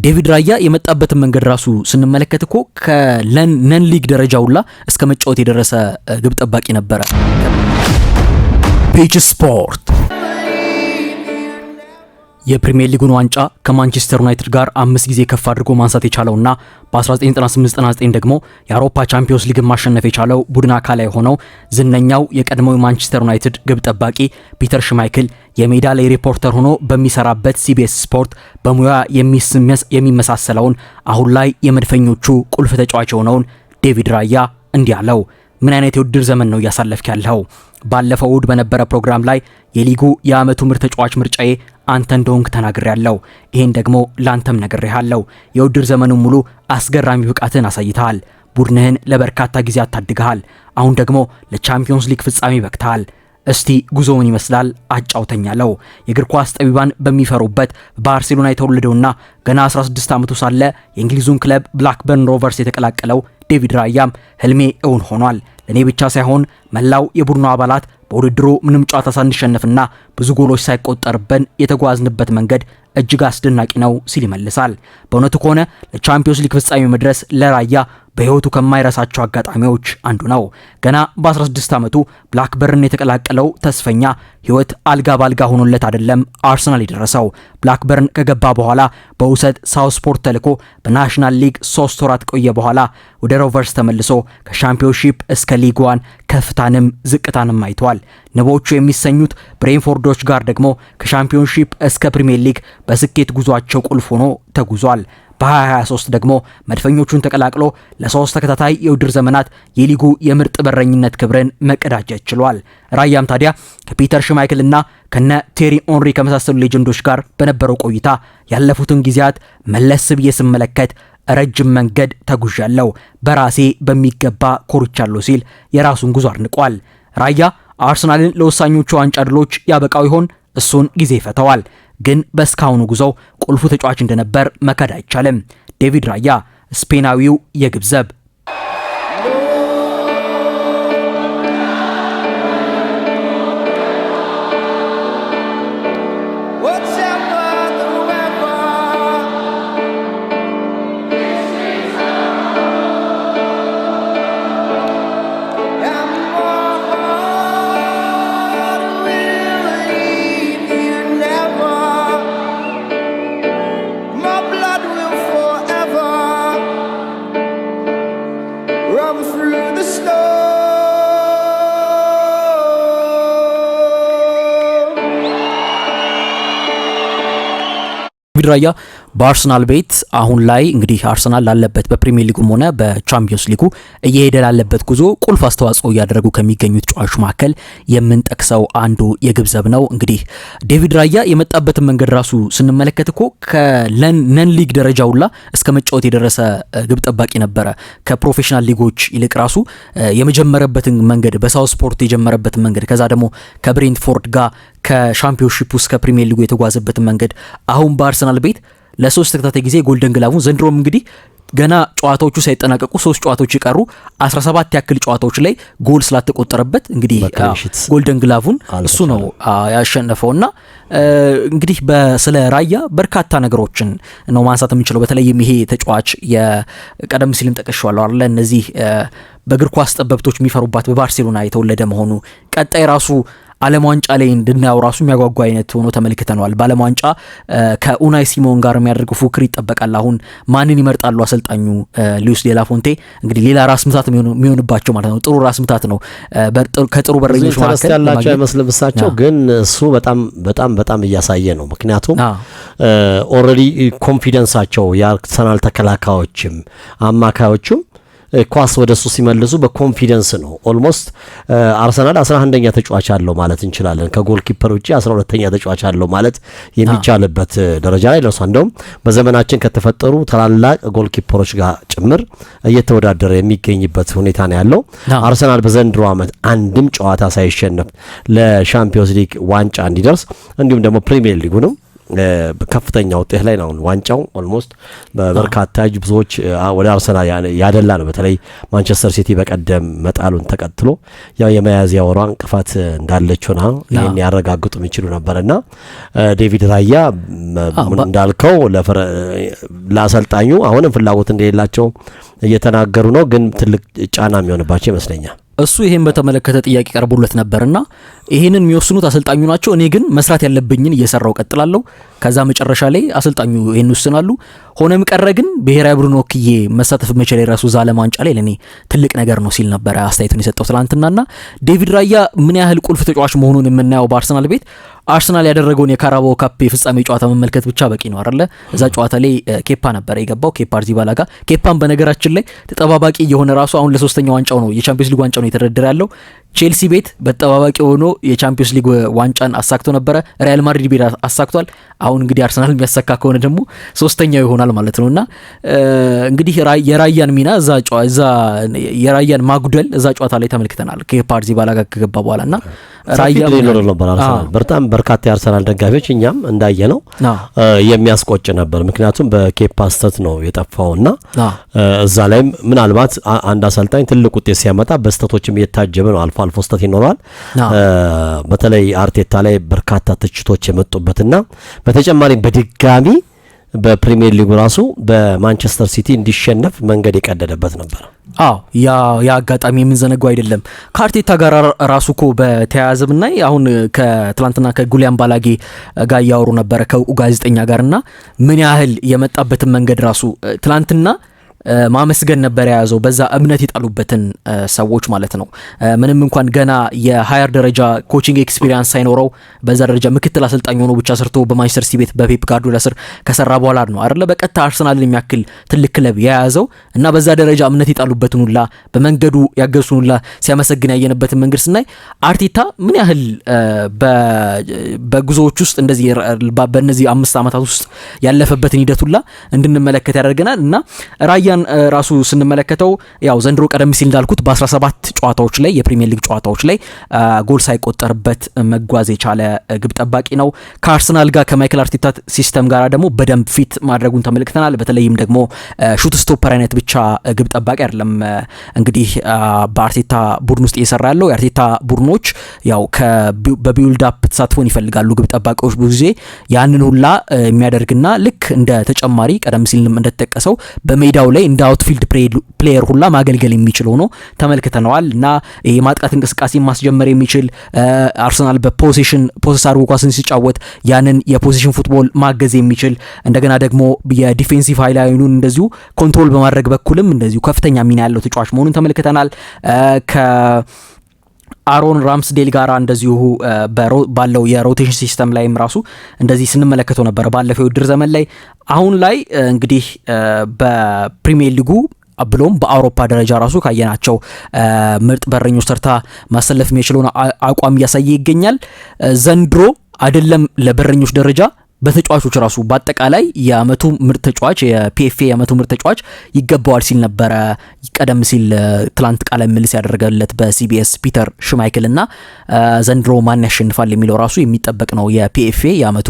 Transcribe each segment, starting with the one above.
ዴቪድ ራያ የመጣበትን መንገድ ራሱ ስንመለከት እኮ ከነን ሊግ ደረጃውላ እስከ መጫወት የደረሰ ግብ ጠባቂ ነበረ። ፒች ስፖርት የፕሪሚየር ሊጉን ዋንጫ ከማንቸስተር ዩናይትድ ጋር 5 ጊዜ ከፍ አድርጎ ማንሳት የቻለውና በ1998-99 ደግሞ የአውሮፓ ቻምፒዮንስ ሊግን ማሸነፍ የቻለው ቡድን አካል የሆነው ዝነኛው የቀድሞው ማንቸስተር ዩናይትድ ግብ ጠባቂ ፒተር ሽማይክል የሜዳ ላይ ሪፖርተር ሆኖ በሚሰራበት ሲቢኤስ ስፖርት በሙያ የሚመሳሰለውን አሁን ላይ የመድፈኞቹ ቁልፍ ተጫዋች የሆነውን ዴቪድ ራያ እንዲህ አለው። ምን አይነት የውድድር ዘመን ነው እያሳለፍክ ያለው? ባለፈው እሁድ በነበረ ፕሮግራም ላይ የሊጉ የአመቱ ምርጥ ተጫዋች ምርጫዬ አንተ እንደሆንክ ተናግሬያለሁ። ይሄን ደግሞ ላንተም ነግሬሃለሁ። የውድድር ዘመኑን ሙሉ አስገራሚ ብቃትን አሳይተሃል። ቡድንህን ለበርካታ ጊዜ አታድገሃል። አሁን ደግሞ ለቻምፒዮንስ ሊግ ፍጻሜ በቅተሃል። እስቲ ጉዞውን ይመስላል አጫውተኛለው። የእግር ኳስ ጠቢባን በሚፈሩበት ባርሴሎና የተወለደውና ገና 16 ዓመቱ ሳለ የእንግሊዙን ክለብ ብላክበርን ሮቨርስ የተቀላቀለው ዴቪድ ራያም ህልሜ እውን ሆኗል። ለኔ ብቻ ሳይሆን መላው የቡድኑ አባላት በውድድሩ ምንም ጨዋታ ሳንሸነፍና ብዙ ጎሎች ሳይቆጠርብን የተጓዝንበት መንገድ እጅግ አስደናቂ ነው ሲል ይመልሳል። በእውነቱ ከሆነ ለቻምፒዮንስ ሊግ ፍጻሜ መድረስ ለራያ በህይወቱ ከማይረሳቸው አጋጣሚዎች አንዱ ነው። ገና በ16 ዓመቱ ብላክበርን የተቀላቀለው ተስፈኛ ህይወት አልጋ ባልጋ ሆኖለት አይደለም አርሰናል የደረሰው። ብላክበርን ከገባ በኋላ በውሰት ሳውስፖርት ተልኮ በናሽናል ሊግ 3 ወራት ቆየ በኋላ ወደ ሮቨርስ ተመልሶ ከሻምፒዮንሺፕ እስከ ሊግ 1 ከፍታንም ዝቅታንም አይቷል። ንቦቹ የሚሰኙት ብሬንፎርዶች ጋር ደግሞ ከሻምፒዮንሺፕ እስከ ፕሪሚየር ሊግ በስኬት ጉዟቸው ቁልፍ ሆኖ ተጉዟል። በ2023 ደግሞ መድፈኞቹን ተቀላቅሎ ለ3 ተከታታይ የውድድር ዘመናት የሊጉ የምርጥ በረኝነት ክብርን መቀዳጀት ችሏል። ራያም ታዲያ ከፒተር ሽማይክልና ከነ ቴሪ ኦንሪ ከመሳሰሉ ሌጀንዶች ጋር በነበረው ቆይታ ያለፉትን ጊዜያት መለስ ብዬ ስመለከት ረጅም መንገድ ተጉዣለሁ፣ በራሴ በሚገባ ኮርቻለሁ ሲል የራሱን ጉዞ አድንቋል። ራያ አርሰናልን ለወሳኞቹ ዋንጫ ድሎች ያበቃው ይሆን? እሱን ጊዜ ይፈተዋል። ግን በስካሁኑ ጉዞው ቁልፉ ተጫዋች እንደነበር መካድ አይቻልም። ዴቪድ ራያ ስፔናዊው የግብ ዘብ ዴቪድ ራያ በአርሰናል ቤት አሁን ላይ እንግዲህ አርሰናል ላለበት በፕሪሚየር ሊጉም ሆነ በቻምፒዮንስ ሊጉ እየሄደ ላለበት ጉዞ ቁልፍ አስተዋጽኦ እያደረጉ ከሚገኙ ተጫዋቾች መካከል የምንጠቅሰው አንዱ የግብ ዘብ ነው። እንግዲህ ዴቪድ ራያ የመጣበትን መንገድ ራሱ ስንመለከት እኮ ከነን ሊግ ደረጃውላ እስከ መጫወት የደረሰ ግብ ጠባቂ ነበረ። ከፕሮፌሽናል ሊጎች ይልቅ ራሱ የመጀመረበትን መንገድ በሳውስፖርት የጀመረበትን መንገድ ከዛ ደግሞ ከብሬንትፎርድ ጋር ከሻምፒዮንሺፕ ውስጥ ከፕሪሚየር ሊጉ የተጓዘበትን መንገድ አሁን በአርሰናል ቤት ለ3 ተከታታይ ጊዜ ጎልደን ግላቡን ዘንድሮም እንግዲህ ገና ጨዋታዎቹ ሳይጠናቀቁ 3 ጨዋታዎች ይቀሩ 17 ያክል ጨዋታዎች ላይ ጎል ስላልተቆጠረበት እንግዲህ ጎልደን ግላቡን እሱ ነው ያሸነፈውና እንግዲህ ስለ ራያ በርካታ ነገሮችን ነው ማንሳት የምንችለው። በተለይም ይሄ ተጫዋች የቀደም ሲልም ጠቅሼዋለሁ አይደል፣ እነዚህ በእግር ኳስ ጠበብቶች የሚፈሩባት በባርሴሎና የተወለደ መሆኑ ቀጣይ ራሱ ዓለም ዋንጫ ላይ እንድናየው ራሱ የሚያጓጓ አይነት ሆኖ ተመልክተናል። በዓለም ዋንጫ ከኡናይ ሲሞን ጋር የሚያደርገው ፉክክር ይጠበቃል። አሁን ማንን ይመርጣሉ አሰልጣኙ ሉዊስ ዴላ ፎንቴ? እንግዲህ ሌላ ራስ ምታት የሚሆንባቸው ማለት ነው። ጥሩ ራስ ምታት ነው ከጥሩ በረኞች መካከል ያላቸው አይመስልም እሳቸው፣ ግን እሱ በጣም እያሳየ ነው። ምክንያቱም ኦልሬዲ ኮንፊደንሳቸው የአርሰናል ተከላካዮችም አማካዮችም ኳስ ወደሱ ሲመልሱ በኮንፊደንስ ነው። ኦልሞስት አርሰናል 11ኛ ተጫዋች አለው ማለት እንችላለን። ከጎል ኪፐር ውጪ 12ኛ ተጫዋች አለው ማለት የሚቻልበት ደረጃ ላይ ደርሷል። እንደውም በዘመናችን ከተፈጠሩ ታላላቅ ጎል ኪፐሮች ጋር ጭምር እየተወዳደረ የሚገኝበት ሁኔታ ነው ያለው። አርሰናል በዘንድሮ ዓመት አንድም ጨዋታ ሳይሸነፍ ለሻምፒዮንስ ሊግ ዋንጫ እንዲደርስ እንዲሁም ደግሞ ፕሪሚየር ሊጉንም ከፍተኛ ውጤት ላይ ነው። ዋንጫው ኦልሞስት በበርካታ ብዙዎች ወደ አርሰናል ያደላ ነው። በተለይ ማንቸስተር ሲቲ በቀደም መጣሉን ተከትሎ ያው የመያዝያ ወሯ እንቅፋት እንዳለችውና ይሄን ያረጋግጡ የሚችሉ ነበርና ዴቪድ ራያ እንዳልከው ለአሰልጣኙ አሁንም ፍላጎት እንደሌላቸው እየተናገሩ ነው። ግን ትልቅ ጫና የሚሆንባቸው ይመስለኛል። እሱ ይሄን በተመለከተ ጥያቄ ቀርቦለት ነበርና ይሄንን የሚወስኑት አሰልጣኙ ናቸው። እኔ ግን መስራት ያለብኝን እየሰራው ቀጥላለሁ። ከዛ መጨረሻ ላይ አሰልጣኙ ይሄን ወስናሉ። ሆነም ቀረ ግን ብሔራዊ ቡድን ወክዬ መሳተፍ መቻል የራሱ ዛለም ዋንጫ ላይ ለኔ ትልቅ ነገር ነው ሲል ነበር አስተያየቱን የሰጠው ትላንትናና ዴቪድ ራያ ምን ያህል ቁልፍ ተጫዋች መሆኑን የምናየው በአርሰናል ቤት አርሰናል ያደረገውን የካራባኦ ካፕ የፍጻሜ ጨዋታ መመልከት ብቻ በቂ ነው አይደለ? እዛ ጨዋታ ላይ ኬፓ ነበር የገባው፣ ኬፓ አሪዛባላጋ። ኬፓን በነገራችን ላይ ተጠባባቂ የሆነ ራሱ አሁን ለሶስተኛው ዋንጫው ነው የቻምፒየንስ ሊግ ዋንጫው ነው የተደረደረ ያለው። ቼልሲ ቤት በተጠባባቂ ሆኖ የቻምፒየንስ ሊግ ዋንጫን አሳክቶ ነበረ። ሪያል ማድሪድ ቤት አሳክቷል። አሁን እንግዲህ አርሰናል የሚያሳካ ከሆነ ደግሞ ሶስተኛው ይሆናል ማለት ነውና እንግዲህ የራያን ሚና እዛ የራያን ማጉደል እዛ ጨዋታ ላይ ተመልክተናል ኬፓ አሪዛባላጋ ከገባ በኋላና ራያ ነበር አርሰናል በጣም በርካታ የአርሰናል ደጋፊዎች እኛም እንዳየ ነው የሚያስቆጭ ነበር። ምክንያቱም በኬፓ ስተት ነው የጠፋውና እዛ ላይም ምናልባት አንድ አሰልጣኝ ትልቅ ውጤት ሲያመጣ በስተቶችም እየታጀበ ነው። አልፎ አልፎ ስተት ይኖራል። በተለይ አርቴታ ላይ በርካታ ትችቶች የመጡበትና በተጨማሪ በድጋሚ በፕሪሚየር ሊጉ ራሱ በማንቸስተር ሲቲ እንዲሸነፍ መንገድ የቀደደበት ነበር። ያ አጋጣሚ የምንዘነጋው አይደለም። ከአርቴታ ጋር ራሱ እኮ በተያያዘ ብናይ አሁን ከትላንትና ከጉሊያን ባላጌ ጋር እያወሩ ነበረ ከእውቁ ጋዜጠኛ ጋርና ምን ያህል የመጣበትን መንገድ ራሱ ትላንትና ማመስገን ነበር የያዘው በዛ እምነት የጣሉበትን ሰዎች ማለት ነው። ምንም እንኳን ገና የሃየር ደረጃ ኮቺንግ ኤክስፒሪየንስ ሳይኖረው በዛ ደረጃ ምክትል አሰልጣኝ ሆኖ ብቻ ሰርቶ በማንቸስተር ሲቲ ቤት በፔፕ ጋርዲዮላ ስር ከሰራ በኋላ ነው አይደለ በቀጥታ አርሰናልን የሚያክል ትልቅ ክለብ የያዘው እና በዛ ደረጃ እምነት የጣሉበትን ሁላ በመንገዱ ያገሱን ሁላ ሲያመሰግን ያየነበትን መንገድ ስናይ አርቴታ ምን ያህል በጉዞዎች ውስጥ እንደዚህ በእነዚህ 5 ዓመታት ውስጥ ያለፈበትን ሂደት ሁላ እንድንመለከት ያደርገናል እና ራያ ራሱ ስንመለከተው ያው ዘንድሮ ቀደም ሲል እንዳልኩት በ17 ጨዋታዎች ላይ የፕሪሚየር ሊግ ጨዋታዎች ላይ ጎል ሳይቆጠርበት መጓዝ የቻለ ግብ ጠባቂ ነው። ከአርሰናል ጋር ከማይክል አርቴታ ሲስተም ጋር ደግሞ በደንብ ፊት ማድረጉን ተመልክተናል። በተለይም ደግሞ ሹት ስቶፐር አይነት ብቻ ግብ ጠባቂ አይደለም። እንግዲህ በአርቴታ ቡድን ውስጥ እየሰራ ያለው የአርቴታ ቡድኖች ያው በቢልድ አፕ ተሳትፎን ይፈልጋሉ ግብ ጠባቂዎች ብዙ ጊዜ ያንን ሁላ የሚያደርግና ልክ እንደ ተጨማሪ ቀደም ሲል እንደተጠቀሰው በሜዳው ላይ እንደ አውትፊልድ ፕሌየር ሁላ ማገልገል የሚችል ሆኖ ተመልክተነዋል እና የማጥቃት እንቅስቃሴ ማስጀመር የሚችል አርሰናል ፖሴስ አድርጎ ኳስን ሲጫወት ያንን የፖዚሽን ፉትቦል ማገዝ የሚችል እንደገና ደግሞ የዲፌንሲቭ ሃይላይኑን እንደዚሁ ኮንትሮል በማድረግ በኩልም እንደዚሁ ከፍተኛ ሚና ያለው ተጫዋች መሆኑን ተመልክተናል። አሮን ራምስዴል ጋር እንደዚሁ ባለው የሮቴሽን ሲስተም ላይም ራሱ እንደዚህ ስንመለከተው ነበር ባለፈው ውድድር ዘመን ላይ። አሁን ላይ እንግዲህ በፕሪሚየር ሊጉ ብሎም በአውሮፓ ደረጃ ራሱ ካየናቸው ምርጥ በረኞች ተርታ ማሰለፍ የሚችለውን አቋም እያሳየ ይገኛል። ዘንድሮ አይደለም ለበረኞች ደረጃ በተጫዋቾች ራሱ በአጠቃላይ የአመቱ ምርጥ ተጫዋች የፒኤፍኤ የአመቱ ምርጥ ተጫዋች ይገባዋል ሲል ነበረ ቀደም ሲል ትላንት ቃለ ምልልስ ያደረገለት በሲቢኤስ ፒተር ሽማይክልና ዘንድሮ ማን ያሸንፋል የሚለው ራሱ የሚጠበቅ ነው። የፒኤፍኤ የአመቱ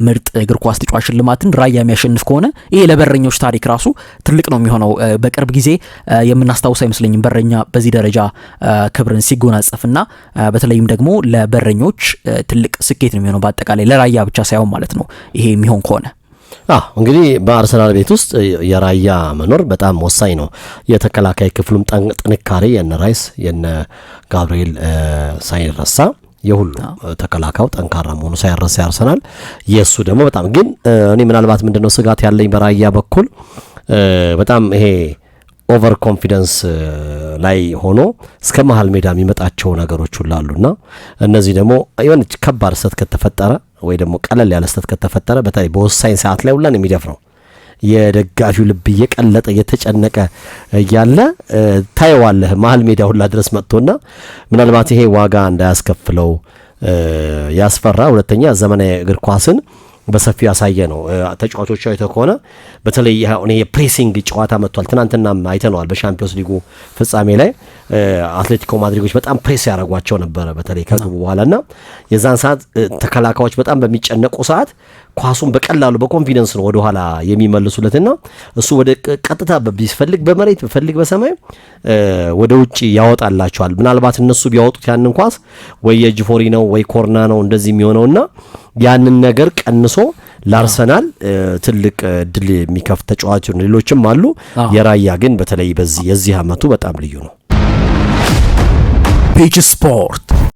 ምርጥ እግር ኳስ ተጫዋች ሽልማትን ራያ የሚያሸንፍ ከሆነ ይሄ ለበረኞች ታሪክ ራሱ ትልቅ ነው የሚሆነው። በቅርብ ጊዜ የምናስታውስ አይመስለኝም በረኛ በዚህ ደረጃ ክብርን ሲጎናጸፍና በተለይም ደግሞ ለበረኞች ትልቅ ስኬት ነው የሚሆነው በአጠቃላይ ለራያ ብቻ ሳይሆን ማለት ነው ይሄ የሚሆን ከሆነ። እንግዲህ በአርሰናል ቤት ውስጥ የራያ መኖር በጣም ወሳኝ ነው። የተከላካይ ክፍሉም ጥንካሬ የነ ራይስ የነ ጋብሪኤል ሳይረሳ የሁሉ ተከላካዩ ጠንካራ መሆኑ ሳይረሳ ያርሰናል የሱ ደግሞ በጣም ግን እኔ ምናልባት ምንድነው ስጋት ያለኝ በራያ በኩል በጣም ይሄ ኦቨር ኮንፊደንስ ላይ ሆኖ እስከ መሃል ሜዳ የሚመጣቸው ነገሮች ሁሉ አሉና እነዚህ ደግሞ የሆነ ከባድ ስህተት ከተፈጠረ ወይ ደግሞ ቀለል ያለ ስህተት ከተፈጠረ በተለይ በወሳኝ ሰዓት ላይ ሁላን የሚደፍረው የደጋፊው ልብ እየቀለጠ እየተጨነቀ እያለ ታየዋለህ መሃል ሜዳ ሁላ ድረስ መጥቶና ምናልባት ይሄ ዋጋ እንዳያስከፍለው ያስፈራ። ሁለተኛ ዘመናዊ እግር ኳስን በሰፊው ያሳየ ነው። ተጫዋቾች አይተው ከሆነ በተለይ አሁን የፕሬሲንግ ጨዋታ መጥቷል። ትናንትናም አይተነዋል በሻምፒዮንስ ሊጉ ፍጻሜ ላይ አትሌቲኮ ማድሪዶች በጣም ፕሬስ ያደርጓቸው ነበረ በተለይ ከግቡ በኋላና የዛን ሰዓት ተከላካዮች በጣም በሚጨነቁ ሰዓት ኳሱን በቀላሉ በኮንፊደንስ ነው ወደ ኋላ የሚመልሱለትና እሱ ወደ ቀጥታ ቢፈልግ በመሬት ቢፈልግ በሰማይ ወደ ውጪ ያወጣላቸዋል። ምናልባት እነሱ ቢያወጡት ያንን ኳስ ወይ የጅፎሪ ነው ወይ ኮርና ነው እንደዚህ የሚሆነውና ያንን ነገር ቀንሶ ለአርሰናል ትልቅ ድል የሚከፍት ተጫዋች ነው። ሌሎችም አሉ። የራያ ግን በተለይ በዚህ የዚህ አመቱ በጣም ልዩ ነው። ፒች ስፖርት